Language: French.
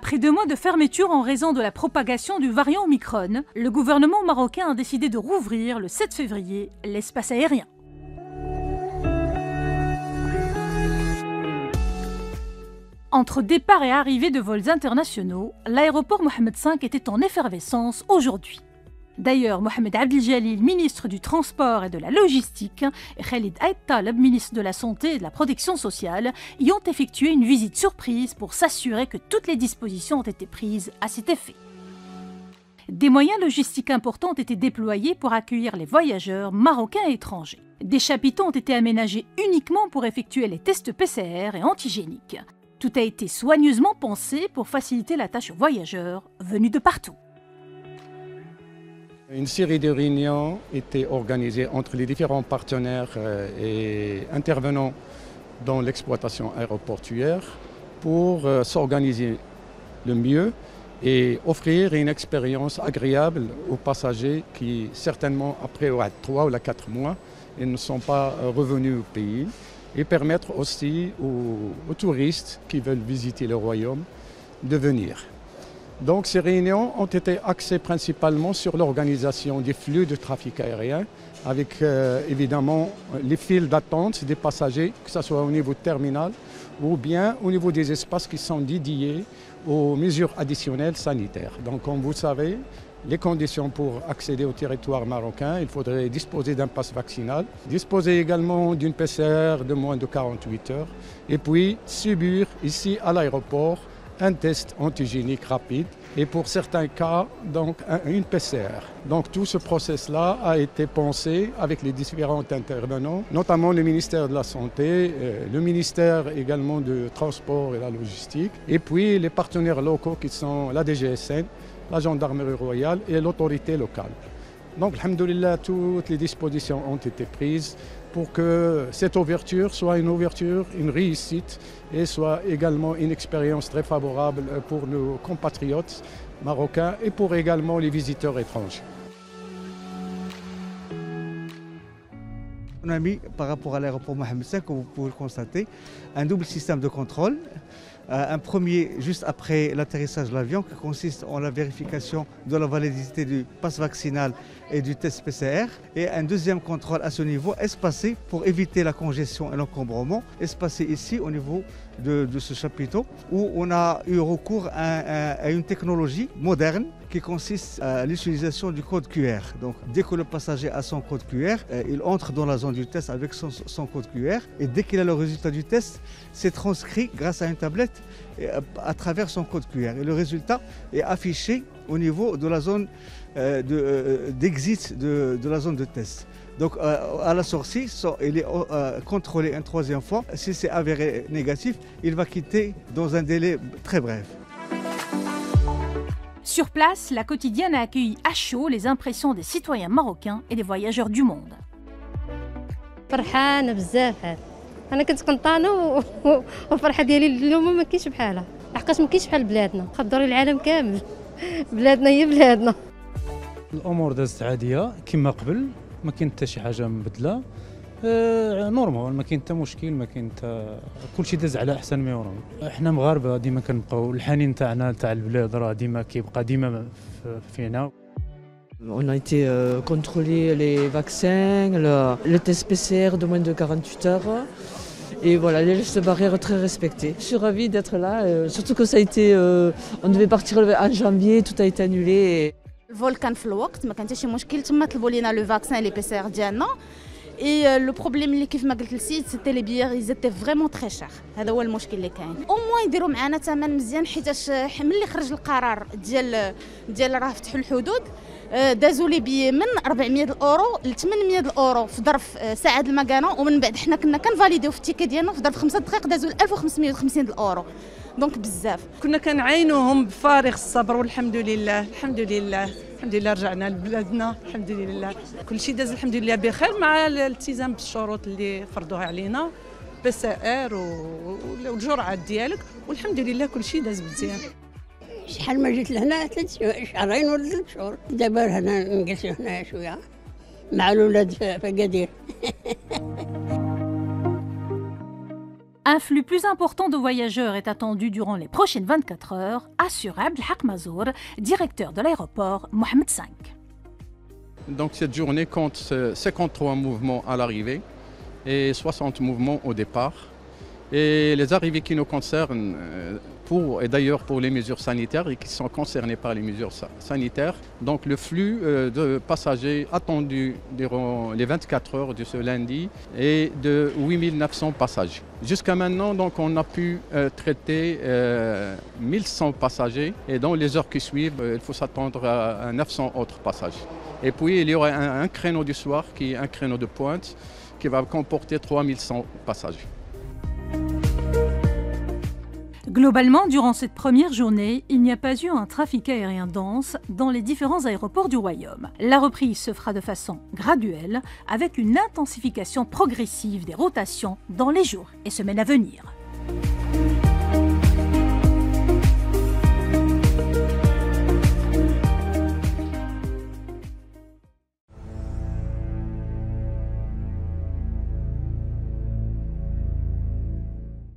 Après 2 mois de fermeture en raison de la propagation du variant Omicron, le gouvernement marocain a décidé de rouvrir le 7 février l'espace aérien. Entre départ et arrivée de vols internationaux, l'aéroport Mohamed V était en effervescence aujourd'hui. D'ailleurs, Mohamed Abdeljalil, ministre du Transport et de la Logistique, et Khalid Aït Taleb, ministre de la Santé et de la Protection sociale, y ont effectué une visite surprise pour s'assurer que toutes les dispositions ont été prises à cet effet. Des moyens logistiques importants ont été déployés pour accueillir les voyageurs marocains et étrangers. Des chapiteaux ont été aménagés uniquement pour effectuer les tests PCR et antigéniques. Tout a été soigneusement pensé pour faciliter la tâche aux voyageurs venus de partout. Une série de réunions étaient organisées entre les différents partenaires et intervenants dans l'exploitation aéroportuaire pour s'organiser le mieux et offrir une expérience agréable aux passagers qui, certainement, après 3 ou 4 mois, ils ne sont pas revenus au pays, et permettre aussi aux touristes qui veulent visiter le royaume de venir. Donc ces réunions ont été axées principalement sur l'organisation des flux de trafic aérien avec évidemment les files d'attente des passagers, que ce soit au niveau terminal ou bien au niveau des espaces qui sont dédiés aux mesures additionnelles sanitaires. Donc comme vous savez, les conditions pour accéder au territoire marocain, il faudrait disposer d'un pass vaccinal, disposer également d'une PCR de moins de 48 heures et puis subir ici à l'aéroport un test antigénique rapide et pour certains cas, donc une PCR. Donc tout ce process-là a été pensé avec les différents intervenants, notamment le ministère de la Santé, le ministère également du Transport et la Logistique, et puis les partenaires locaux qui sont la DGSN, la gendarmerie royale et l'autorité locale. Donc, alhamdoulilah, toutes les dispositions ont été prises pour que cette ouverture soit une ouverture, une réussite et soit également une expérience très favorable pour nos compatriotes marocains et pour également les visiteurs étrangers. On a mis, par rapport à l'aéroport Mohamed V, comme vous pouvez le constater, un double système de contrôle. Un premier juste après l'atterrissage de l'avion qui consiste en la vérification de la validité du pass vaccinal et du test PCR. Et un deuxième contrôle à ce niveau espacé pour éviter la congestion et l'encombrement, espacé ici au niveau de ce chapiteau où on a eu recours à une technologie moderne qui consiste à l'utilisation du code QR. Donc dès que le passager a son code QR, il entre dans la zone du test avec son code QR et dès qu'il a le résultat du test, c'est transcrit grâce à une tablette à travers son code QR. Et le résultat est affiché au niveau de la zone d'exit de la zone de test. Donc à la sortie, il est contrôlé une 3e fois. Si c'est avéré négatif, il va quitter dans un délai très bref. Sur place, la quotidienne a accueilli à chaud les impressions des citoyens marocains et des voyageurs du monde. فرحانة بزاف هاد. أنا كنت قنطانة والفرحة ديالي اليوم ما كاينش بحالها. لحقاش ما كاينش بحال بلادنا، خضروا العالم كامل. بلادنا هي بلادنا. الأمور دازت عادية كما قبل، ما كاين حتى شي حاجة مبدلة. نورمال، ما كاين حتى مشكل، ما كاين حتى كلشي داز على أحسن ما يرام. حنا مغاربة ديما كنبقاو الحنين تاعنا تاع البلاد راه ديما كيبقى ديما فينا. On a été contrôler les vaccins, le test PCR de moins de 48 heures et voilà, les gestes barrières très respectés. Je suis ravie d'être là, surtout que ça a été, on devait partir en janvier, tout a été annulé. الفول كان في الوقت، ما كان حتى شي مشكل، تما طلبوا لينا لو فاكسان لي بي سي ار ديالنا. اي لو بروبليم اللي كيف ما قلت للسيد سيتي لي بيير ايزيتي فريمون تري شير، هذا هو المشكل اللي كاين. او موان يديروا معنا ثمن مزيان حيتاش ملي خرج القرار ديال راه فتحوا الحدود دازوا لي بي من 400 الاورو ل 800 الاورو في ظرف ساعه المكانه، ومن بعد حنا كنا كنفاليديو في التيكي ديالنا في ظرف 5 دقائق دازوا ل 1550 الاورو. دونك بزاف كنا كنعاينوهم بفارغ الصبر والحمد لله الحمد لله الحمد لله رجعنا لبلادنا الحمد لله كل شيء داز الحمد لله بخير مع الالتزام بالشروط اللي فرضوها علينا بي سي ار والجرعات ديالك والحمد لله كل شيء داز مزيان. شحال ما جيت لهنا 3 شهرين ولا 3 شهور دابا هنا نجلس هنا شويه مع الولاد في أكادير. Un flux plus important de voyageurs est attendu durant les prochaines 24 heures, assure Abdelhak Mazour, directeur de l'aéroport Mohamed V. Donc cette journée compte 53 mouvements à l'arrivée et 60 mouvements au départ. Et les arrivées qui nous concernent, et d'ailleurs pour les mesures sanitaires et qui sont concernées par les mesures sanitaires, donc le flux de passagers attendu durant les 24 heures de ce lundi est de 8900 passagers. Jusqu'à maintenant, donc, on a pu traiter 1100 passagers et dans les heures qui suivent, il faut s'attendre à 900 autres passagers. Et puis il y aura un créneau du soir qui est un créneau de pointe qui va comporter 3100 passagers. Globalement, durant cette première journée, il n'y a pas eu un trafic aérien dense dans les différents aéroports du Royaume. La reprise se fera de façon graduelle, avec une intensification progressive des rotations dans les jours et semaines à venir.